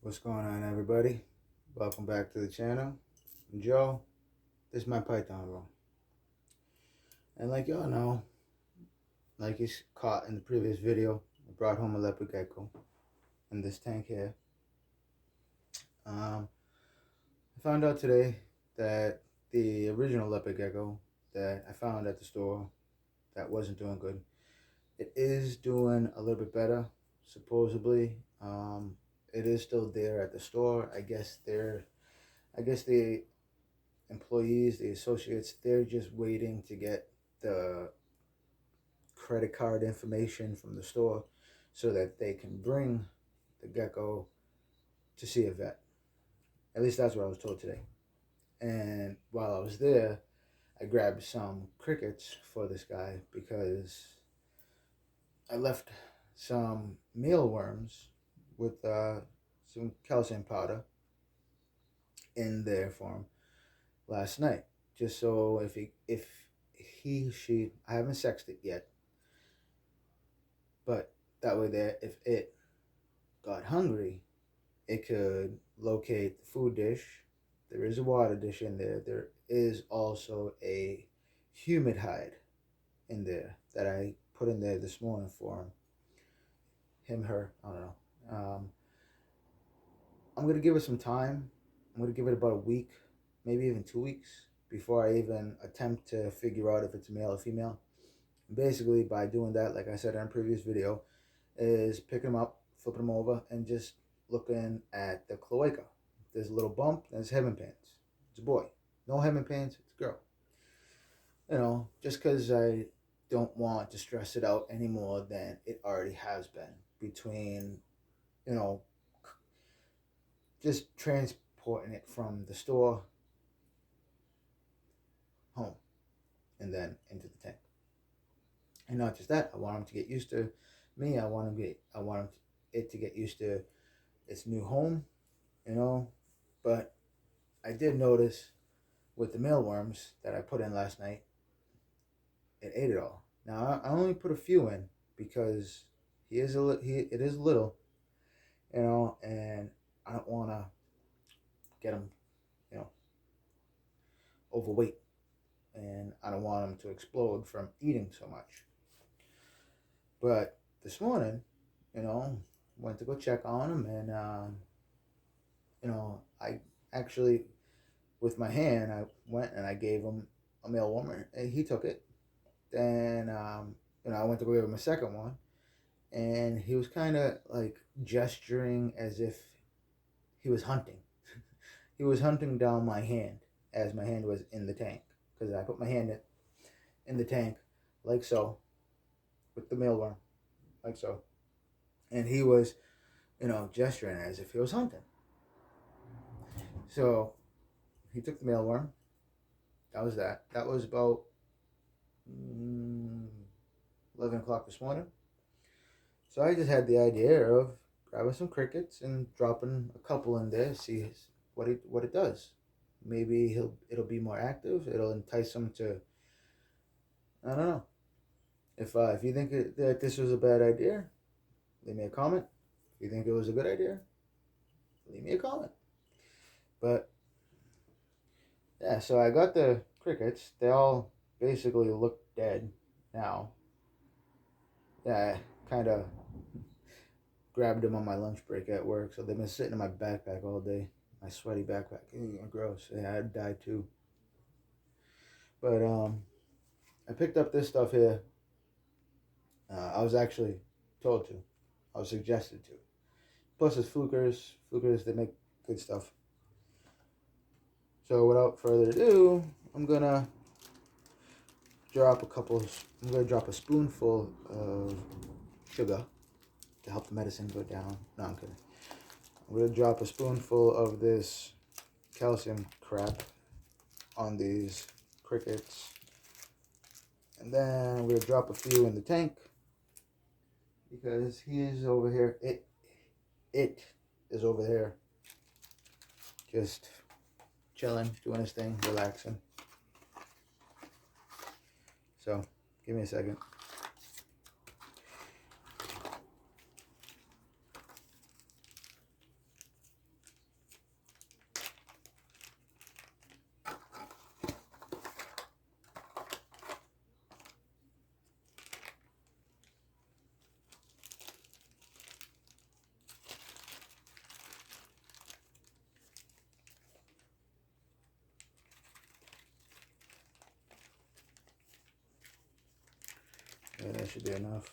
What's going on, everybody? Welcome back to the channel. I'm Joe. This is my python room. And like y'all know, like you caught in the previous video, I brought home a leopard gecko in this tank here. I found out today that the original leopard gecko that I found at the store that wasn't doing good, it is doing a little bit better, supposedly. It is still there at the store. I guess the employees, the associates, they're just waiting to get the credit card information from the store so that they can bring the gecko to see a vet. At least that's what I was told today. And while I was there, I grabbed some crickets for this guy because I left some mealworms with some calcium powder in there for him last night, just so she, I haven't sexed it yet, but that way there, if it got hungry, it could locate the food dish. There is a water dish in there. There is also a humid hide in there that I put in there this morning for him, her, I don't know. I'm gonna give it some time. I'm gonna give it about a week, maybe even 2 weeks before I even attempt to figure out if it's male or female. Basically, by doing that, like I said in a previous video, is picking them up, flipping them over, and just looking at the cloaca. There's a little bump, there's hemming pants. It's a boy. No hemming pants, it's a girl. You know, just because I don't want to stress it out any more than it already has been between, you know, just transporting it from the store home and then into the tank. And not just that, I want him to get used to me. I want it to get used to its new home, you know. But I did notice with the mealworms that I put in last night, it ate it all. Now I only put a few in because it is little, you know, and I don't want to get him, you know, overweight, and I don't want him to explode from eating so much. But this morning, you know, went to go check on him, and you know, I actually, with my hand, I went and I gave him a mealworm, and he took it. Then you know, I went to go give him a second one, and he was kind of like gesturing as if he was hunting. He was hunting down my hand as my hand was in the tank, because I put my hand in the tank like so with the mealworm, like so, and he was, you know, gesturing as if he was hunting. So he took the mealworm. That was that. That was about 11 o'clock this morning. So I just had the idea of grabbing some crickets and dropping a couple in there, see what it does. Maybe it'll be more active. It'll entice him to. I don't know. If you think that this was a bad idea, leave me a comment. If you think it was a good idea, leave me a comment. But yeah, so I got the crickets. They all basically look dead now. Yeah, I kind of grabbed them on my lunch break at work, so they've been sitting in my backpack all day. My sweaty backpack. Ew, gross. Yeah, I'd die too. But I picked up this stuff here. I was actually told to. I was suggested to. Plus, it's Flukers. Flukers, they make good stuff. So without further ado, I'm gonna drop a spoonful of sugar to help the medicine go down. No, I'm kidding. I'm gonna drop a spoonful of this calcium crap on these crickets, and then I'm gonna drop a few in the tank because he is over here. It is over there, just chilling, doing his thing, relaxing. So, give me a second. Yeah, that should be enough.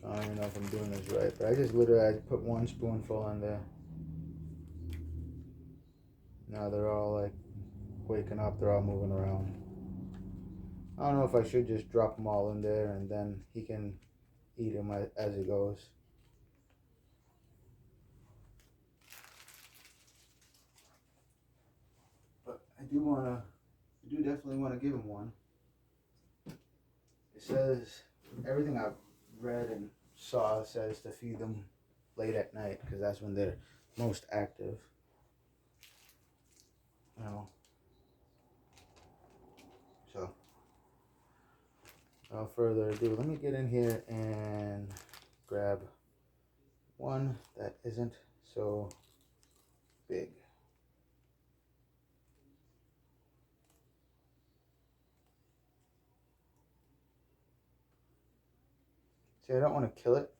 I don't even know if I'm doing this right, but I just literally put one spoonful in there. Now they're all like waking up, they're all moving around. I don't know if I should just drop them all in there and then he can eat them as he goes. But I do definitely want to give him one. It says, everything I've read and saw says to feed them late at night because that's when they're most active. You know. So, without further ado, let me get in here and grab one that isn't so big. See, I don't want to kill it.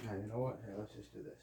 Now, you know what? Here, let's just do this.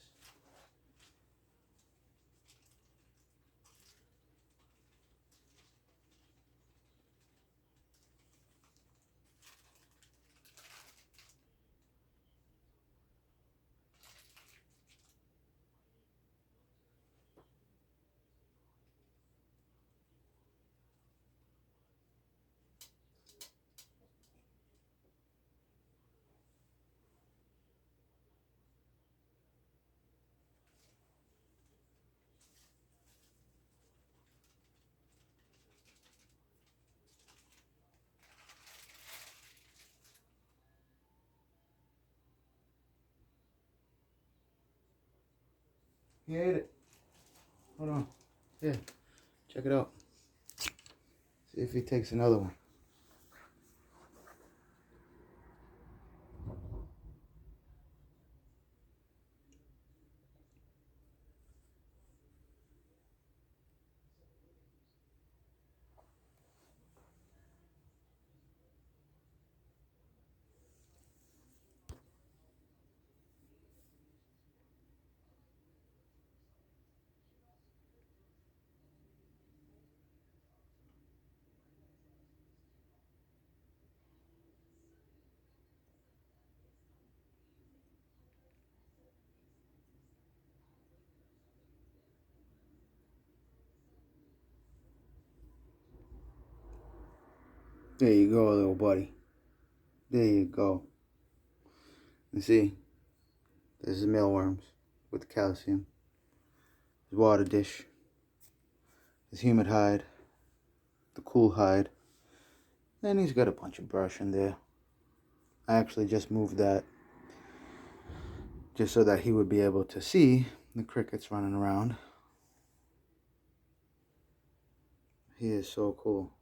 He ate it. Hold on. Here, check it out. See if he takes another one. There you go, little buddy. There you go. You see, this is mealworms with calcium. His water dish. His humid hide. The cool hide. And he's got a bunch of brush in there. I actually just moved that just so that he would be able to see the crickets running around. He is so cool.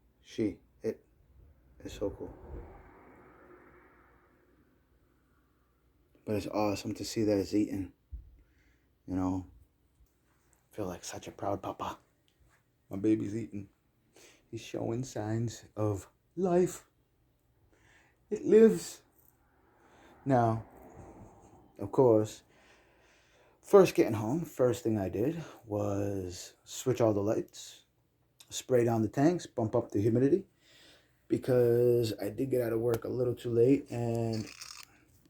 It is so cool. But it's awesome to see that it's eating. You know, I feel like such a proud papa. My baby's eating. He's showing signs of life. It lives. Now, of course, first getting home, first thing I did was switch all the lights, spray down the tanks, bump up the humidity, because I did get out of work a little too late, and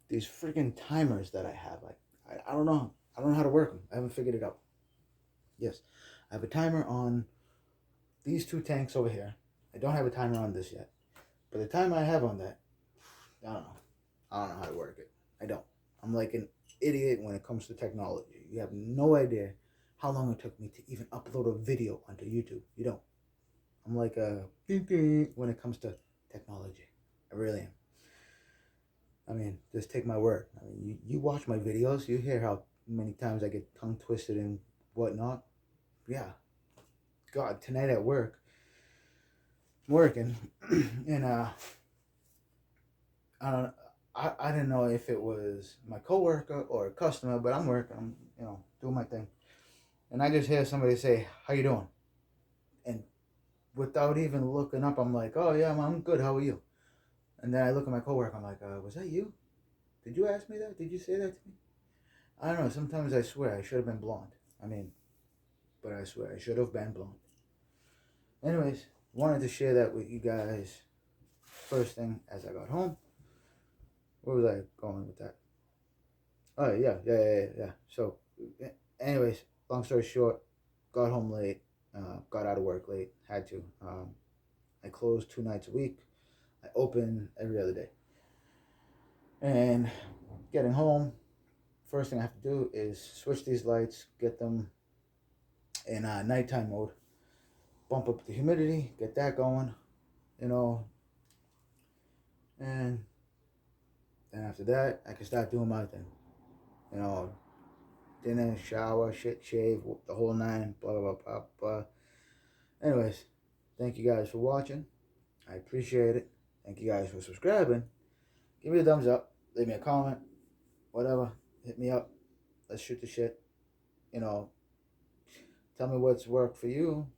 these freaking timers that I have, I don't know. I don't know how to work them. I haven't figured it out. Yes, I have a timer on these two tanks over here. I don't have a timer on this yet. But the timer I have on that, I don't know. I don't know how to work it. I don't. I'm like an idiot when it comes to technology. You have no idea how long it took me to even upload a video onto YouTube. You don't. I'm like a when it comes to technology. I really am. I mean, just take my word. I mean, you watch my videos, you hear how many times I get tongue twisted and whatnot. Yeah. God, tonight at work, I'm working, and I don't. I didn't know if it was my coworker or a customer, but I'm working. I'm doing my thing, and I just hear somebody say, "How you doing?" And without even looking up, I'm like, "Oh yeah, I'm good. How are you?" And then I look at my coworker. I'm like, "Was that you?" Did you ask me that? Did you say that to me? I don't know. Sometimes I swear I should have been blonde. I mean, but I swear I should have been blonde. Anyways, wanted to share that with you guys first thing as I got home. Where was I going with that? Oh, yeah. So, anyways, long story short, got home late, got out of work late, had to. I closed 2 nights a week. I open every other day. And getting home, first thing I have to do is switch these lights, get them in nighttime mode, bump up the humidity, get that going, you know, and then after that, I can start doing my thing, you know, dinner, shower, shit, shave, the whole nine, blah, blah, blah, blah, blah. Anyways, thank you guys for watching. I appreciate it. Thank you guys for subscribing. Give me a thumbs up. Leave me a comment. Whatever. Hit me up. Let's shoot the shit. You know, tell me what's worked for you.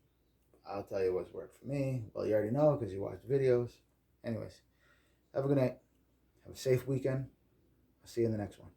I'll tell you what's worked for me. Well, you already know because you watch videos. Anyways, have a good night. Have a safe weekend. I'll see you in the next one.